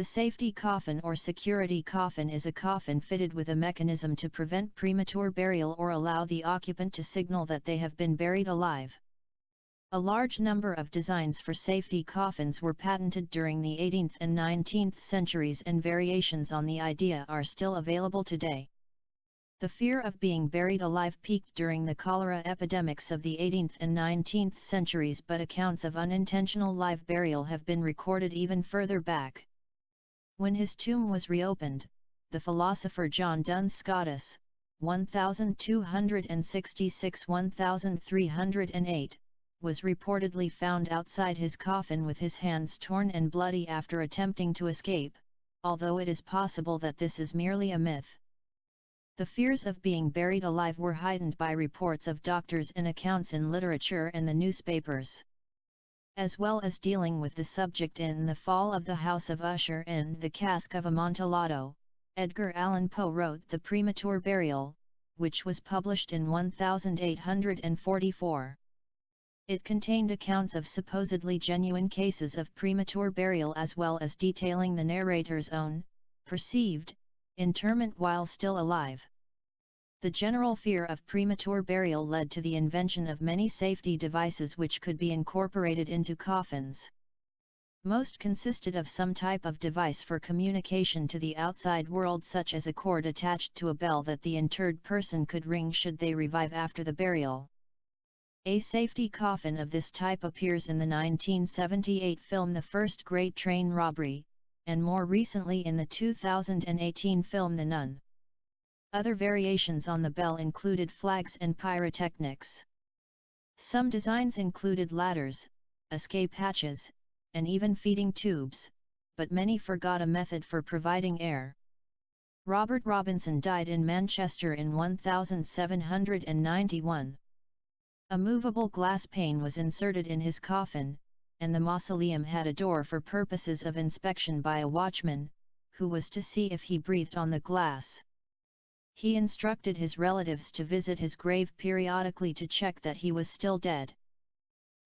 The safety coffin or security coffin is a coffin fitted with a mechanism to prevent premature burial or allow the occupant to signal that they have been buried alive. A large number of designs for safety coffins were patented during the 18th and 19th centuries, and variations on the idea are still available today. The fear of being buried alive peaked during the cholera epidemics of the 18th and 19th centuries, but accounts of unintentional live burial have been recorded even further back. When his tomb was reopened, the philosopher John Duns Scotus, 1266–1308, was reportedly found outside his coffin with his hands torn and bloody after attempting to escape, although it is possible that this is merely a myth. The fears of being buried alive were heightened by reports of doctors and accounts in literature and the newspapers. As well as dealing with the subject in The Fall of the House of Usher and The Cask of Amontillado, Edgar Allan Poe wrote The Premature Burial, which was published in 1844. It contained accounts of supposedly genuine cases of premature burial, as well as detailing the narrator's own, perceived, interment while still alive. The general fear of premature burial led to the invention of many safety devices which could be incorporated into coffins. Most consisted of some type of device for communication to the outside world, such as a cord attached to a bell that the interred person could ring should they revive after the burial. A safety coffin of this type appears in the 1978 film The First Great Train Robbery, and more recently in the 2018 film The Nun. Other variations on the bell included flags and pyrotechnics. Some designs included ladders, escape hatches, and even feeding tubes, but many forgot a method for providing air. Robert Robinson died in Manchester in 1791. A movable glass pane was inserted in his coffin, and the mausoleum had a door for purposes of inspection by a watchman, who was to see if he breathed on the glass. He instructed his relatives to visit his grave periodically to check that he was still dead.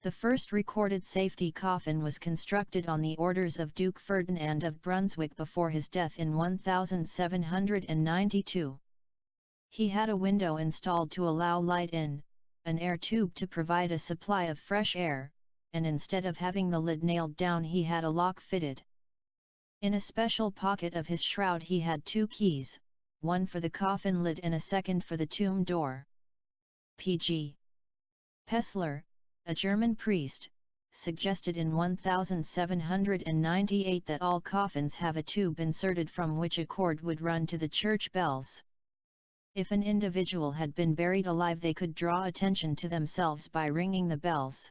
The first recorded safety coffin was constructed on the orders of Duke Ferdinand of Brunswick before his death in 1792. He had a window installed to allow light in, an air tube to provide a supply of fresh air, and instead of having the lid nailed down he had a lock fitted. In a special pocket of his shroud he had two keys, one for the coffin lid and a second for the tomb door. P.G. Pessler, a German priest, suggested in 1798 that all coffins have a tube inserted from which a cord would run to the church bells. If an individual had been buried alive, they could draw attention to themselves by ringing the bells.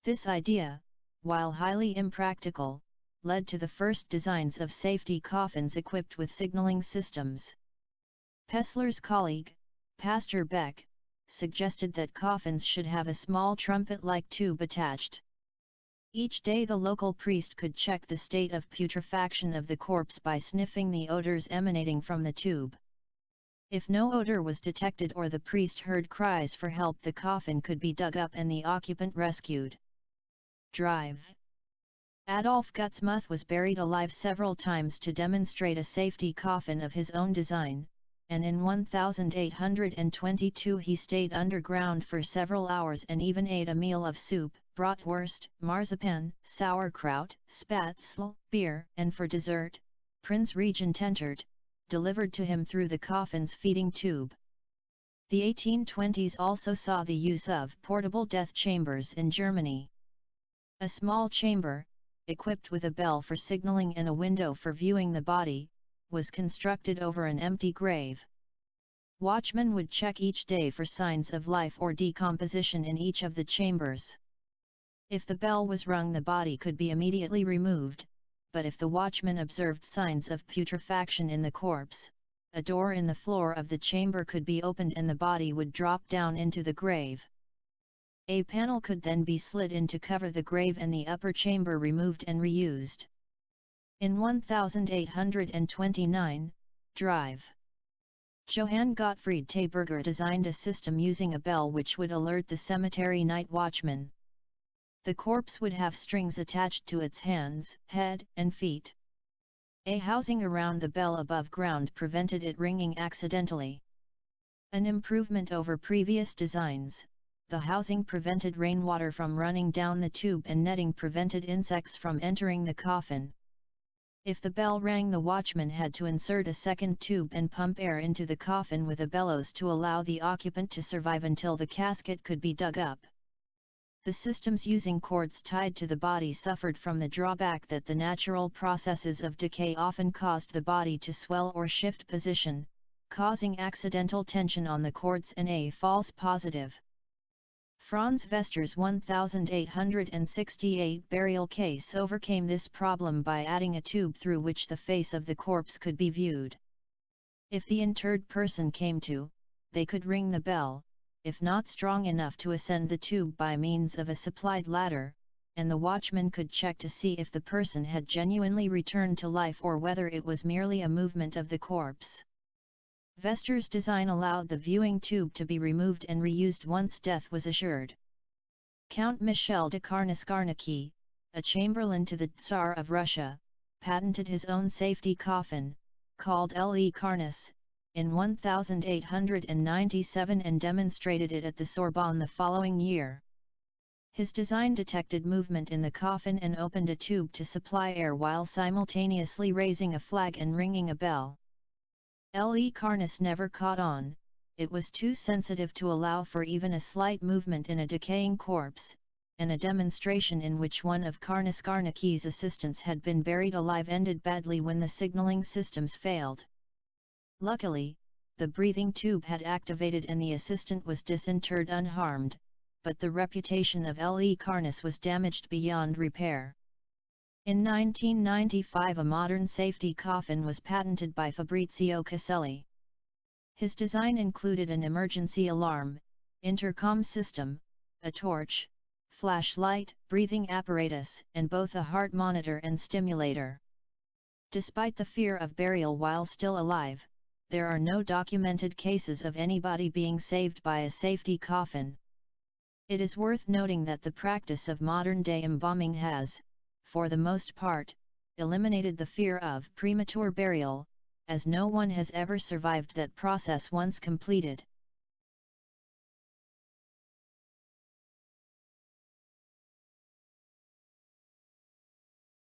This idea, while highly impractical, led to the first designs of safety coffins equipped with signaling systems. Pessler's colleague, Pastor Beck, suggested that coffins should have a small trumpet-like tube attached. Each day the local priest could check the state of putrefaction of the corpse by sniffing the odors emanating from the tube. If no odor was detected or the priest heard cries for help, the coffin could be dug up and the occupant rescued. Drive. Adolf Gutsmuth was buried alive several times to demonstrate a safety coffin of his own design, and in 1822 he stayed underground for several hours and even ate a meal of soup, bratwurst, marzipan, sauerkraut, spätzle, beer, and for dessert, Prince Regent entered, delivered to him through the coffin's feeding tube. The 1820s also saw the use of portable death chambers in Germany. A small chamber, equipped with a bell for signaling and a window for viewing the body, was constructed over an empty grave. Watchmen would check each day for signs of life or decomposition in each of the chambers. If the bell was rung, the body could be immediately removed, but if the watchman observed signs of putrefaction in the corpse, a door in the floor of the chamber could be opened and the body would drop down into the grave. A panel could then be slid in to cover the grave and the upper chamber removed and reused. In 1829, Drive. Johann Gottfried Tayberger designed a system using a bell which would alert the cemetery night watchman. The corpse would have strings attached to its hands, head, and feet. A housing around the bell above ground prevented it ringing accidentally. An improvement over previous designs, the housing prevented rainwater from running down the tube and netting prevented insects from entering the coffin. If the bell rang, the watchman had to insert a second tube and pump air into the coffin with a bellows to allow the occupant to survive until the casket could be dug up. The systems using cords tied to the body suffered from the drawback that the natural processes of decay often caused the body to swell or shift position, causing accidental tension on the cords and a false positive. Franz Wester's 1868 burial case overcame this problem by adding a tube through which the face of the corpse could be viewed. If the interred person came to, they could ring the bell, if not strong enough to ascend the tube by means of a supplied ladder, and the watchman could check to see if the person had genuinely returned to life or whether it was merely a movement of the corpse. Wester's design allowed the viewing tube to be removed and reused once death was assured. Count Michel de Karnaskarniki, a chamberlain to the Tsar of Russia, patented his own safety coffin, called Le Karnas, in 1897 and demonstrated it at the Sorbonne the following year. His design detected movement in the coffin and opened a tube to supply air while simultaneously raising a flag and ringing a bell. Le Karnas never caught on, it was too sensitive to allow for even a slight movement in a decaying corpse, and a demonstration in which one of Karnaskarniki's assistants had been buried alive ended badly when the signaling systems failed. Luckily, the breathing tube had activated and the assistant was disinterred unharmed, but the reputation of Le Karnas was damaged beyond repair. In 1995 a modern safety coffin was patented by Fabrizio Caselli. His design included an emergency alarm, intercom system, a torch, flashlight, breathing apparatus, and both a heart monitor and stimulator. Despite the fear of burial while still alive, there are no documented cases of anybody being saved by a safety coffin. It is worth noting that the practice of modern-day embalming has, for the most part, eliminated the fear of premature burial, as no one has ever survived that process once completed.